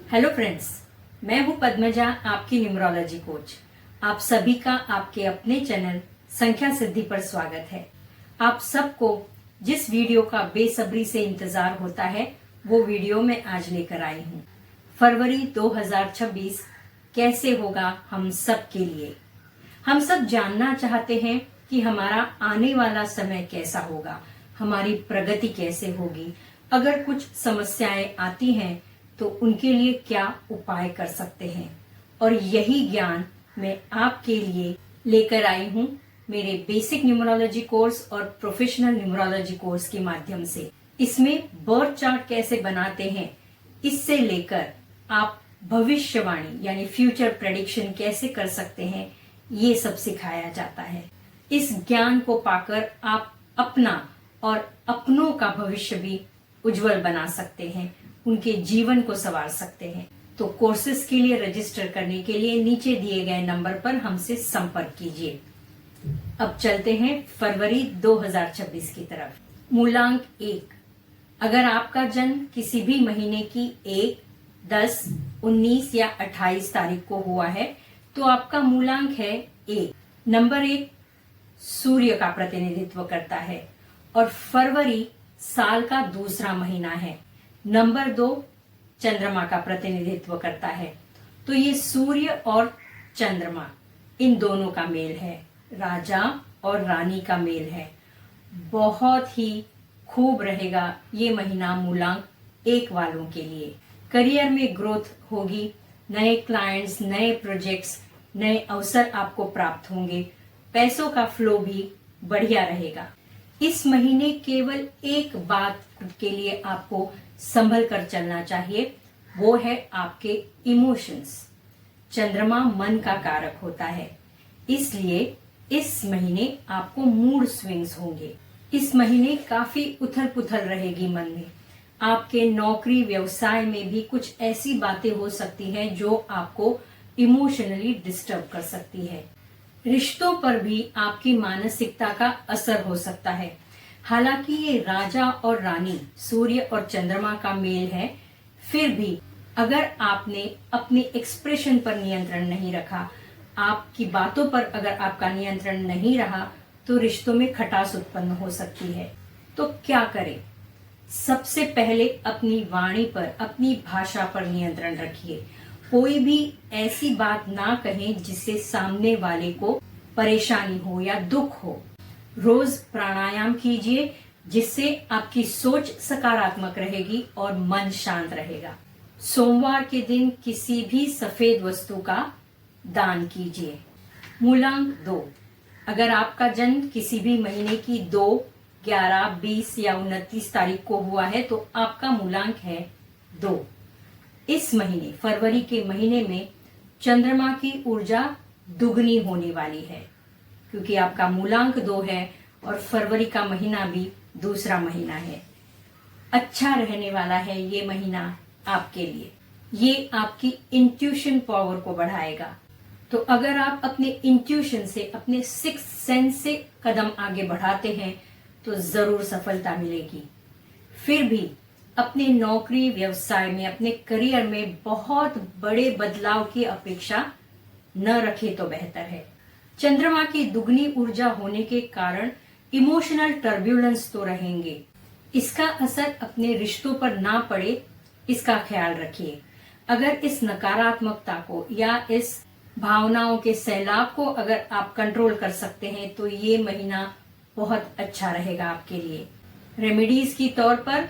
Hello friends, मैं हूं पद्मजा, आपकी न्यूमरोलॉजी कोच। आप सभी का आपके अपने चैनल संख्या सिद्धि पर स्वागत है। आप सबको जिस वीडियो का बेसब्री से इंतजार होता है वो वीडियो मैं आज लेकर आई हूं। फरवरी 2026 कैसे होगा हम सब के लिए। हम सब जानना चाहते हैं कि हमारा आने वाला समय कैसा होगा, हमारी प्रगति कैसे होगी। अगर कुछ समस्याएं आती हैं तो उनके लिए क्या उपाय कर सकते हैं, और यही ज्ञान मैं आपके लिए लेकर आई हूं मेरे बेसिक न्यूमरोलॉजी कोर्स और प्रोफेशनल न्यूमरोलॉजी कोर्स के माध्यम से। इसमें बर्थ चार्ट कैसे बनाते हैं, इससे लेकर आप भविष्यवाणी यानी फ्यूचर प्रेडिक्शन कैसे कर सकते हैं, ये सब सिखाया जाता है। इस ज्ञान को पाकर आप अपना और अपनों का भविष्य भी उज्जवल बना सकते हैं, उनके जीवन को संवार सकते हैं। तो कोर्सेज के लिए रजिस्टर करने के लिए नीचे दिए गए नंबर पर हमसे संपर्क कीजिए। अब चलते हैं फरवरी 2026 की तरफ। मूलांक 1। अगर आपका जन्म किसी भी महीने की 1, 10, 19 या 28 तारीख को हुआ है तो आपका मूलांक है 1। नंबर 1 सूर्य का प्रतिनिधित्व करता है और फरवरी साल का दूसरा महीना है। नंबर 2 चंद्रमा का प्रतिनिधित्व करता है। तो ये सूर्य और चंद्रमा इन दोनों का मेल है, राजा और रानी का मेल है। बहुत ही खूब रहेगा ये महीना मूलांक 1 वालों के लिए। करियर में ग्रोथ होगी, नए क्लाइंट्स, नए प्रोजेक्ट्स, नए अवसर आपको प्राप्त होंगे। पैसों का फ्लो भी बढ़िया रहेगा। इस महीने केवल एक बात के लिए आपको संभल कर चलना चाहिए, वो है आपके इमोशंस। चंद्रमा मन का कारक होता है, इसलिए इस महीने आपको मूड स्विंग्स होंगे। इस महीने काफी उथल पुथल रहेगी मन में। आपके नौकरी व्यवसाय में भी कुछ ऐसी बातें हो सकती हैं जो आपको इमोशनली डिस्टर्ब कर सकती है। रिश्तों पर भी आपकी मानसिकता का असर हो सकता है। हालांकि ये राजा और रानी सूर्य और चंद्रमा का मेल है, फिर भी अगर आपने अपने एक्सप्रेशन पर नियंत्रण नहीं रखा, आपकी बातों पर अगर आपका नियंत्रण नहीं रहा तो रिश्तों में खटास उत्पन्न हो सकती है। तो क्या करें? सबसे पहले अपनी वाणी पर, अपनी भाषा पर नियंत्रण रखिए। कोई भी ऐसी बात ना कहें जिससे सामने वाले को परेशानी हो या दुख हो। रोज प्राणायाम कीजिए, जिससे आपकी सोच सकारात्मक रहेगी और मन शांत रहेगा। सोमवार के दिन किसी भी सफेद वस्तु का दान कीजिए। मूलांक 2। अगर आपका जन्म किसी भी महीने की 2, 11, 20 या 29 तारीख को हुआ है तो आपका मूलांक है 2। इस महीने फरवरी के महीने में चंद्रमा की ऊर्जा दुगनी होने वाली है, क्योंकि आपका मूलांक 2 है और फरवरी का महीना भी दूसरा महीना है। अच्छा रहने वाला है ये महीना आपके लिए। ये आपकी इंट्यूशन पावर को बढ़ाएगा। तो अगर आप अपने इंट्यूशन से, अपने सिक्स्थ सेंस से कदम आगे बढ़ाते हैं तो जरूर सफलता मिलेगी। फिर भी अपने नौकरी व्यवसाय में, अपने करियर में बहुत बड़े बदलाव की अपेक्षा न रखें तो बेहतर है। चंद्रमा की दुगनी ऊर्जा होने के कारण इमोशनल टर्ब्यूलेंस तो रहेंगे। इसका असर अपने रिश्तों पर ना पड़े, इसका ख्याल रखिए। अगर इस नकारात्मकता को या इस भावनाओं के सैलाब को अगर आप कंट्रोल कर सकते हैं तो ये महीना बहुत अच्छा रहेगा आपके लिए। रेमेडीज की तौर पर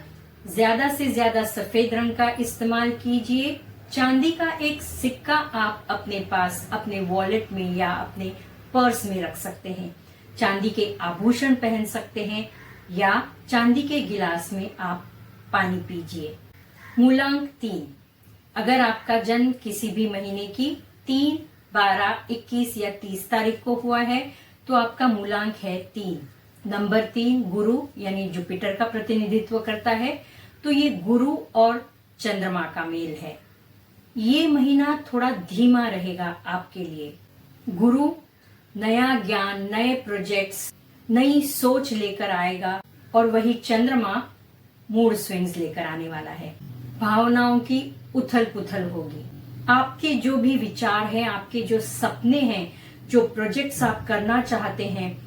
ज्यादा से ज्यादा सफेद रंग का इस्तेमाल कीजिए। चांदी का एक सिक्का आप अपने पास, अपने वॉलेट में या अपने पर्स में रख सकते हैं। चांदी के आभूषण पहन सकते हैं या चांदी के गिलास में आप पानी पीजिए। मूलांक 3। अगर आपका जन्म किसी भी महीने की 3, 12, 21 या 30 तारीख को हुआ है तो आपका मूलांक है 3। नंबर 3 गुरु यानी जुपिटर का प्रतिनिधित्व करता है। तो ये गुरु और चंद्रमा का मेल है। ये महीना थोड़ा धीमा रहेगा आपके लिए। गुरु नया ज्ञान, नए प्रोजेक्ट्स, नई सोच लेकर आएगा और वही चंद्रमा मूड स्विंग्स लेकर आने वाला है। भावनाओं की उथल पुथल होगी। आपके जो भी विचार हैं, आपके जो सपने हैं, जो प्रोजेक्ट्स आप करना चाहते हैं,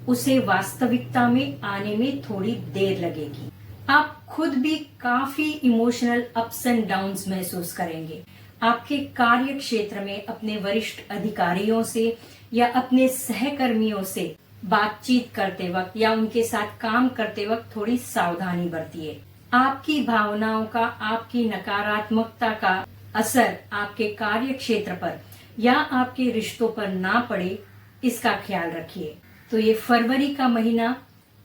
उसे वास्तविकता में आने में थोड़ी देर लगेगी। आप खुद भी काफी इमोशनल अप्स एंड डाउन्स महसूस करेंगे। आपके कार्य क्षेत्र में अपने वरिष्ठ अधिकारियों से या अपने सहकर्मियों से बातचीत करते वक्त या उनके साथ काम करते वक्त थोड़ी सावधानी बरतिए। आपकी भावनाओं का, आपकी नकारात्मकता का असर आपके कार्य क्षेत्र पर या आपके रिश्तों पर ना पड़े, इसका ख्याल रखिए। तो ये फरवरी का महीना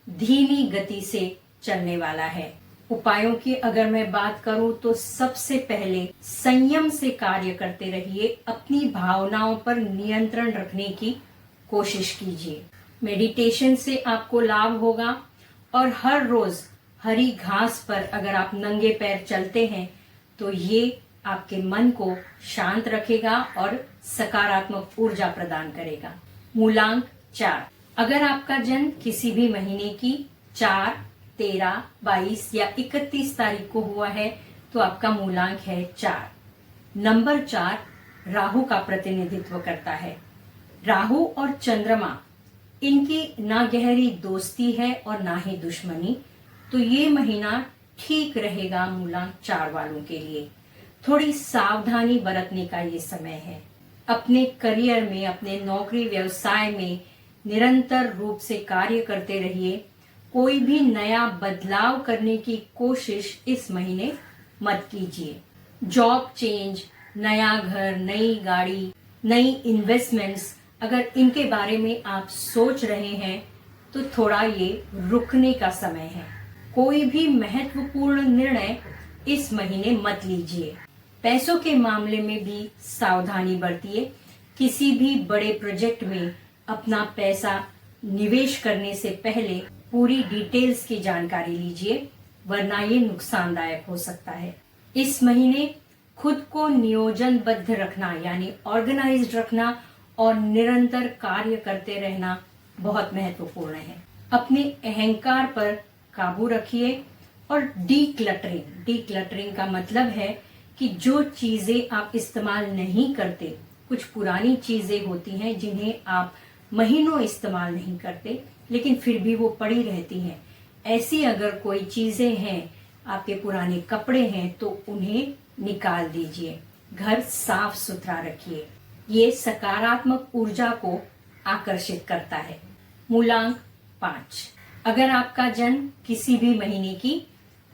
धीमी गति से चलने वाला है। उपायों की अगर मैं बात करूं तो सबसे पहले संयम से कार्य करते रहिए। अपनी भावनाओं पर नियंत्रण रखने की कोशिश कीजिए। मेडिटेशन से आपको लाभ होगा और हर रोज हरी घास पर अगर आप नंगे पैर चलते हैं तो ये आपके मन को शांत रखेगा और सकारात्मक ऊर्जा प्रदान करेगा। मूलांक 4। अगर आपका जन्म किसी भी महीने की 4, 13, 22 या 31 तारीख को हुआ है तो आपका मूलांक है 4। नंबर 4 राहु का प्रतिनिधित्व करता है। राहु और चंद्रमा, इनकी ना गहरी दोस्ती है और ना ही दुश्मनी, तो ये महीना ठीक रहेगा मूलांक 4 वालों के लिए। थोड़ी सावधानी बरतने का ये समय है। अपने करियर में, अपने नौकरी व्यवसाय में निरंतर रूप से कार्य करते रहिए। कोई भी नया बदलाव करने की कोशिश इस महीने मत कीजिए। जॉब चेंज, नया घर, नई गाड़ी, नई इन्वेस्टमेंट्स, अगर इनके बारे में आप सोच रहे हैं तो थोड़ा ये रुकने का समय है। कोई भी महत्वपूर्ण निर्णय इस महीने मत लीजिए। पैसों के मामले में भी सावधानी बरतिए। किसी भी बड़े प्रोजेक्ट में अपना पैसा निवेश करने से पहले पूरी डिटेल्स की जानकारी लीजिए, वरना ये नुकसानदायक हो सकता है। इस महीने खुद को नियोजनबद्ध रखना यानी ऑर्गेनाइज्ड रखना और निरंतर कार्य करते रहना बहुत महत्वपूर्ण है। अपने अहंकार पर काबू रखिए और डीक्लटरिंग का मतलब है कि जो चीजें आप इस्तेमाल नहीं करते, कुछ पुरानी चीजें होती हैं जिन्हें आप महीनों इस्तेमाल नहीं करते लेकिन फिर भी वो पड़ी रहती हैं। ऐसी अगर कोई चीजें हैं, आपके पुराने कपड़े हैं, तो उन्हें निकाल दीजिए। घर साफ सुथरा रखिए। ये सकारात्मक ऊर्जा को आकर्षित करता है। मूलांक 5। अगर आपका जन्म किसी भी महीने की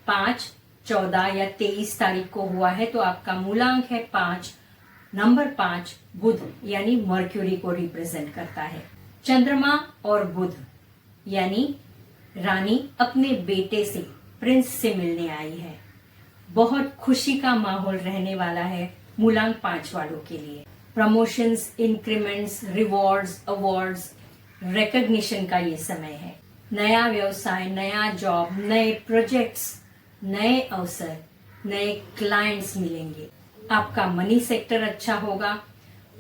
5, 14 या 23 तारीख को हुआ है तो आपका मूलांक है 5। नंबर 5 बुध यानी मर्क्यूरी को रिप्रेजेंट करता है। चंद्रमा और बुध यानी रानी अपने बेटे से, प्रिंस से मिलने आई है। बहुत खुशी का माहौल रहने वाला है मूलांक 5 वालों के लिए। Promotions, increments, rewards, awards, recognition का ये समय है। नया व्यवसाय, नया जॉब, नए प्रोजेक्ट्स, नए अवसर, नए क्लाइंट्स मिलेंगे। आपका मनी सेक्टर अच्छा होगा।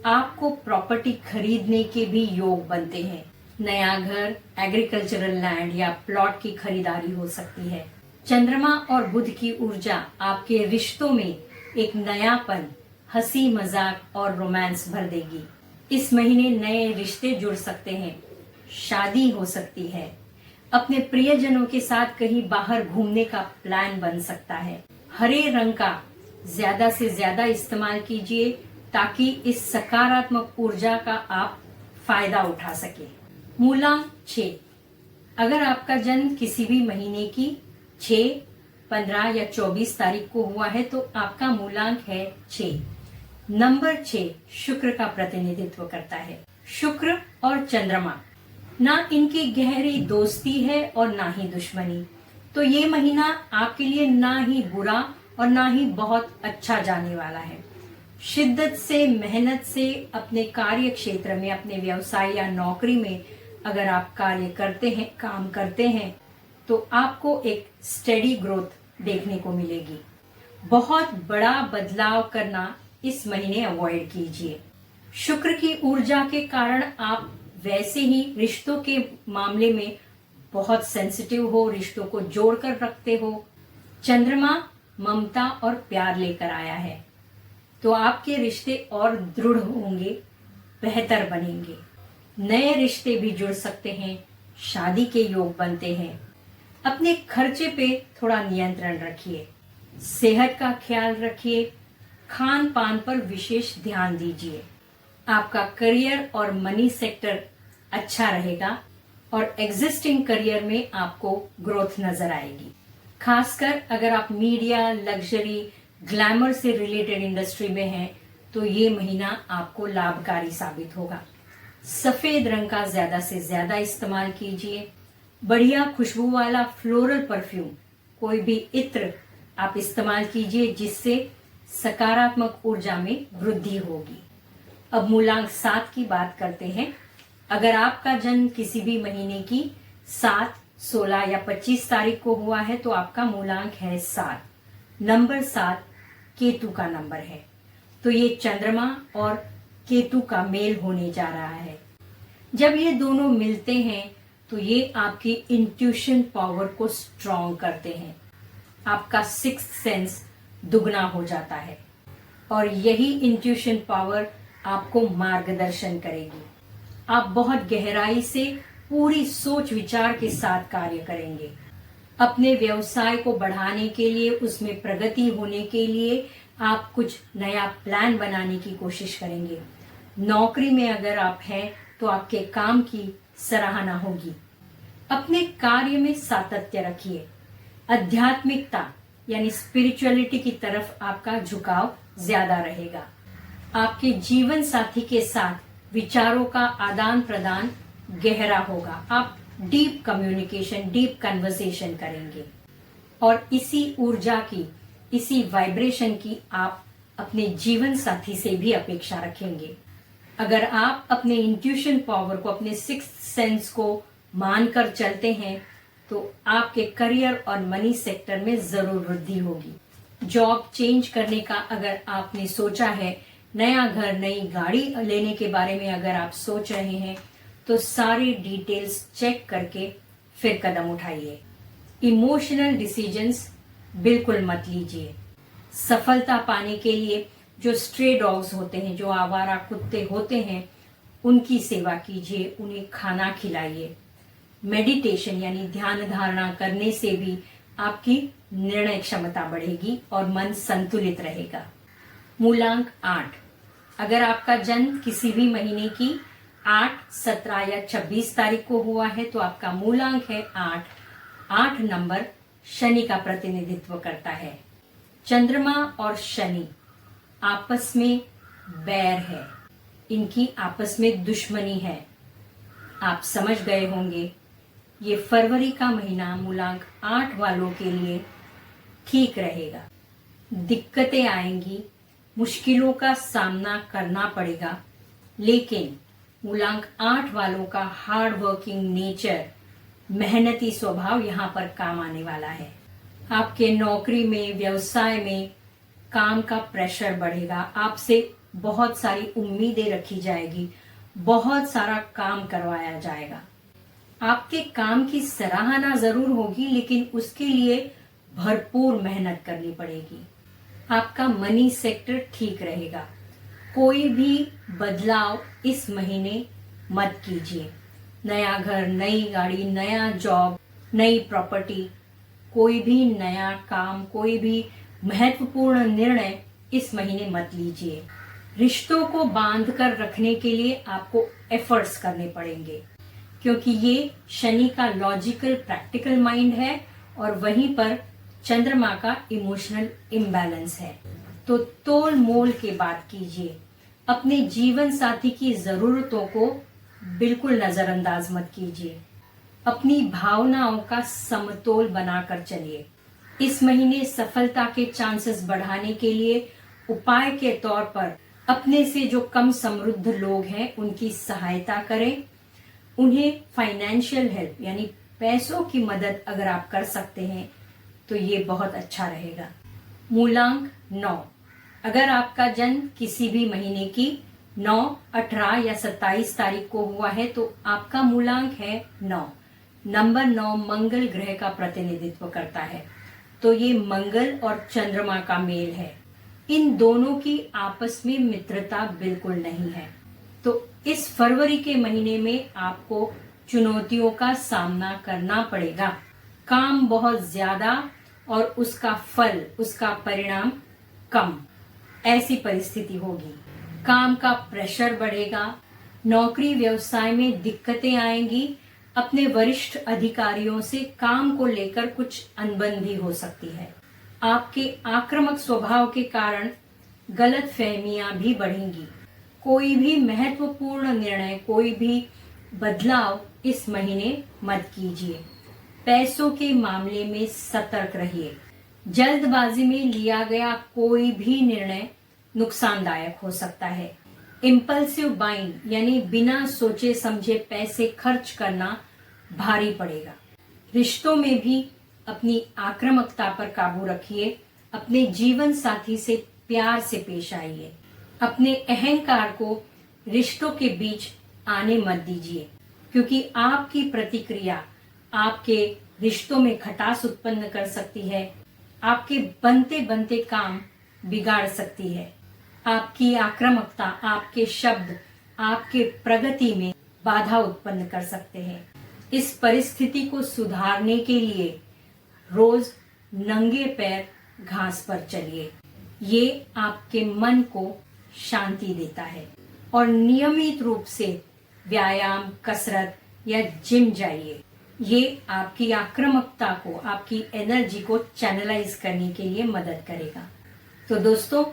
आपको प्रॉपर्टी खरीदने के भी योग बनते हैं। नया घर, एग्रीकल्चरल लैंड या प्लॉट की खरीदारी हो सकती है। चंद्रमा और बुध की ऊर्जा आपके रिश्तों में एक नयापन, हंसी मजाक और रोमांस भर देगी। इस महीने नए रिश्ते जुड़ सकते हैं, शादी हो सकती है। अपने प्रियजनों के साथ कहीं बाहर घूमने का प्लान बन सकता है। हरे रंग का ज्यादा से ज्यादा इस्तेमाल कीजिए ताकि इस सकारात्मक ऊर्जा का आप फायदा उठा सके। मूलांक 6। अगर आपका जन्म किसी भी महीने की 6, 15 या 24 तारीख को हुआ है तो आपका मूलांक है 6। नंबर 6 शुक्र का प्रतिनिधित्व करता है। शुक्र और चंद्रमा, ना इनकी गहरी दोस्ती है और ना ही दुश्मनी, तो ये महीना आपके लिए ना ही बुरा और ना ही बहुत अच्छा जाने वाला है। शिद्दत से, मेहनत से अपने कार्य क्षेत्र में, अपने व्यवसाय या नौकरी में अगर आप कार्य करते हैं, काम करते हैं, तो आपको एक स्टेडी ग्रोथ देखने को मिलेगी। बहुत बड़ा बदलाव करना इस महीने अवॉइड कीजिए। शुक्र की ऊर्जा के कारण आप वैसे ही रिश्तों के मामले में बहुत सेंसिटिव हो, रिश्तों को जोड़कर रखते हो। चंद्रमा ममता और प्यार लेकर आया है। तो आपके रिश्ते और दृढ़ होंगे, बेहतर बनेंगे। नए रिश्ते भी जुड़ सकते हैं, शादी के योग बनते हैं। अपने खर्चे पे थोड़ा नियंत्रण रखिए, सेहत का ख्याल रखिए, खान पान पर विशेष ध्यान दीजिए। आपका करियर और मनी सेक्टर अच्छा रहेगा और एग्जिस्टिंग करियर में आपको ग्रोथ नजर आएगी। खासकर अगर आप मीडिया, लग्जरी, ग्लैमर से रिलेटेड इंडस्ट्री में हैं तो ये महीना आपको लाभकारी साबित होगा। सफेद रंग का ज्यादा से ज्यादा इस्तेमाल कीजिए। बढ़िया खुशबू वाला फ्लोरल परफ्यूम, कोई भी इत्र आप इस्तेमाल कीजिए जिससे सकारात्मक ऊर्जा में वृद्धि होगी। अब मूलांक 7 की बात करते हैं। अगर आपका जन्म किसी भी महीने की 7, 16 या 25 तारीख को हुआ है तो आपका मूलांक है 7। नंबर 7 केतु का नंबर है, तो ये चंद्रमा और केतु का मेल होने जा रहा है। जब ये दोनों मिलते हैं तो ये आपकी इंट्यूशन पावर को स्ट्रॉन्ग करते हैं। आपका सिक्स्थ सेंस दुगना हो जाता है और यही इंट्यूशन पावर आपको मार्गदर्शन करेगी। आप बहुत गहराई से पूरी सोच विचार के साथ कार्य करेंगे। अपने व्यवसाय को बढ़ाने के लिए, उसमें प्रगति होने के लिए आप कुछ नया प्लान बनाने की कोशिश करेंगे। नौकरी में अगर आप हैं तो आपके काम की सराहना होगी। अपने कार्य में सातत्य रखिए। आध्यात्मिकता यानी स्पिरिचुअलिटी की तरफ आपका झुकाव ज्यादा रहेगा। आपके जीवन साथी के साथ विचारों का आदान प्रदान गहरा होगा। आप डीप कम्युनिकेशन, डीप कन्वर्सेशन करेंगे और इसी ऊर्जा की, इसी वाइब्रेशन की आप अपने जीवन साथी से भी अपेक्षा रखेंगे। अगर आप अपने इंट्यूशन पावर को, अपने सिक्स्थ सेंस को मानकर चलते हैं तो आपके करियर और मनी सेक्टर में जरूर वृद्धि होगी। जॉब चेंज करने का अगर आपने सोचा है, नया घर, नई गाड़ी लेने के बारे में अगर आप सोच रहे हैं तो सारी डिटेल्स चेक करके फिर कदम उठाइए। इमोशनल डिसीजंस बिल्कुल मत लीजिए। सफलता पाने के लिए जो स्ट्रे डॉग्स होते हैं, जो आवारा कुत्ते होते हैं, उनकी सेवा कीजिए, उन्हें खाना खिलाइए। मेडिटेशन यानी ध्यान धारणा करने से भी आपकी निर्णय क्षमता बढ़ेगी और मन संतुलित रहेगा। मूलांक 8। अगर आपका जन्म किसी भी महीने की 8, 17 या 26 तारीख को हुआ है तो आपका मूलांक है 8। 8 नंबर शनि का प्रतिनिधित्व करता है। चंद्रमा और शनि आपस में बैर है, इनकी आपस में दुश्मनी है। आप समझ गए होंगे ये फरवरी का महीना मूलांक 8 वालों के लिए ठीक रहेगा। दिक्कतें आएंगी, मुश्किलों का सामना करना पड़ेगा, लेकिन मूलांक 8 वालों का हार्ड वर्किंग नेचर, मेहनती स्वभाव यहाँ पर काम आने वाला है। आपके नौकरी में, व्यवसाय में काम का प्रेशर बढ़ेगा। आपसे बहुत सारी उम्मीदें रखी जाएगी, बहुत सारा काम करवाया जाएगा। आपके काम की सराहना जरूर होगी, लेकिन उसके लिए भरपूर मेहनत करनी पड़ेगी। आपका मनी सेक्टर ठीक रहेगा। कोई भी बदलाव इस महीने मत कीजिए। नया घर, नई गाड़ी, नया जॉब, नई प्रॉपर्टी, कोई भी नया काम, कोई भी महत्वपूर्ण निर्णय इस महीने मत लीजिए। रिश्तों को बांध कर रखने के लिए आपको एफर्ट्स करने पड़ेंगे, क्योंकि ये शनि का लॉजिकल प्रैक्टिकल माइंड है और वहीं पर चंद्रमा का इमोशनल इम्बैलेंस है। तो तोल मोल के बात कीजिए। अपने जीवन साथी की जरूरतों को बिल्कुल नजरअंदाज मत कीजिए। अपनी भावनाओं का समतोल बनाकर चलिए। इस महीने सफलता के चांसेस बढ़ाने के लिए उपाय के तौर पर अपने से जो कम समृद्ध लोग हैं उनकी सहायता करें। उन्हें फाइनेंशियल हेल्प यानी पैसों की मदद अगर आप कर सकते हैं तो ये बहुत अच्छा रहेगा। मूलांक 9। अगर आपका जन्म किसी भी महीने की 9, 18 या 27 तारीख को हुआ है तो आपका मूलांक है 9। नंबर 9 मंगल ग्रह का प्रतिनिधित्व करता है। तो ये मंगल और चंद्रमा का मेल है। इन दोनों की आपस में मित्रता बिल्कुल नहीं है। तो इस फरवरी के महीने में आपको चुनौतियों का सामना करना पड़ेगा। काम बहुत ज्यादा और उसका फल, उसका परिणाम कम, ऐसी परिस्थिति होगी। काम का प्रेशर बढ़ेगा, नौकरी व्यवसाय में दिक्कतें आएंगी, अपने वरिष्ठ अधिकारियों से काम को लेकर कुछ अनबन भी हो सकती है। आपके आक्रामक स्वभाव के कारण गलतफहमियां भी बढ़ेंगी। कोई भी महत्वपूर्ण निर्णय, कोई भी बदलाव इस महीने मत कीजिए। पैसों के मामले में सतर्क रहिए। जल्दबाजी में लिया गया कोई भी निर्णय नुकसानदायक हो सकता है। इम्पल्सिव बाइंग यानी बिना सोचे समझे पैसे खर्च करना भारी पड़ेगा। रिश्तों में भी अपनी आक्रामकता पर काबू रखिए। अपने जीवन साथी से प्यार से पेश आइए। अपने अहंकार को रिश्तों के बीच आने मत दीजिए, क्योंकि आपकी प्रतिक्रिया आपके रिश्तों में खटास उत्पन्न कर सकती है, आपके बनते बनते काम बिगाड़ सकती है। आपकी आक्रामकता, आपके शब्द आपके प्रगति में बाधा उत्पन्न कर सकते हैं। इस परिस्थिति को सुधारने के लिए रोज नंगे पैर घास पर चलिए। ये आपके मन को शांति देता है। और नियमित रूप से व्यायाम, कसरत या जिम जाइए। ये आपकी आक्रामकता को, आपकी एनर्जी को चैनलाइज करने के लिए मदद करेगा। तो दोस्तों,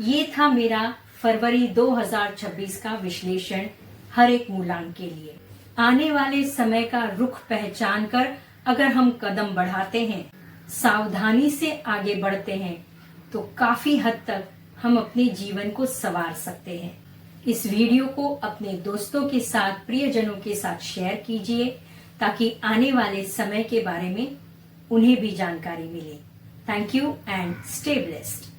ये था मेरा फरवरी 2026 का विश्लेषण हर एक मूलांक के लिए। आने वाले समय का रुख पहचान कर अगर हम कदम बढ़ाते हैं, सावधानी से आगे बढ़ते हैं, तो काफी हद तक हम अपने जीवन को संवार सकते हैं। इस वीडियो को अपने दोस्तों के साथ, प्रियजनों के साथ शेयर कीजिए, ताकि आने वाले समय के बारे में उन्हें भी जानकारी मिले। Thank you and stay blessed.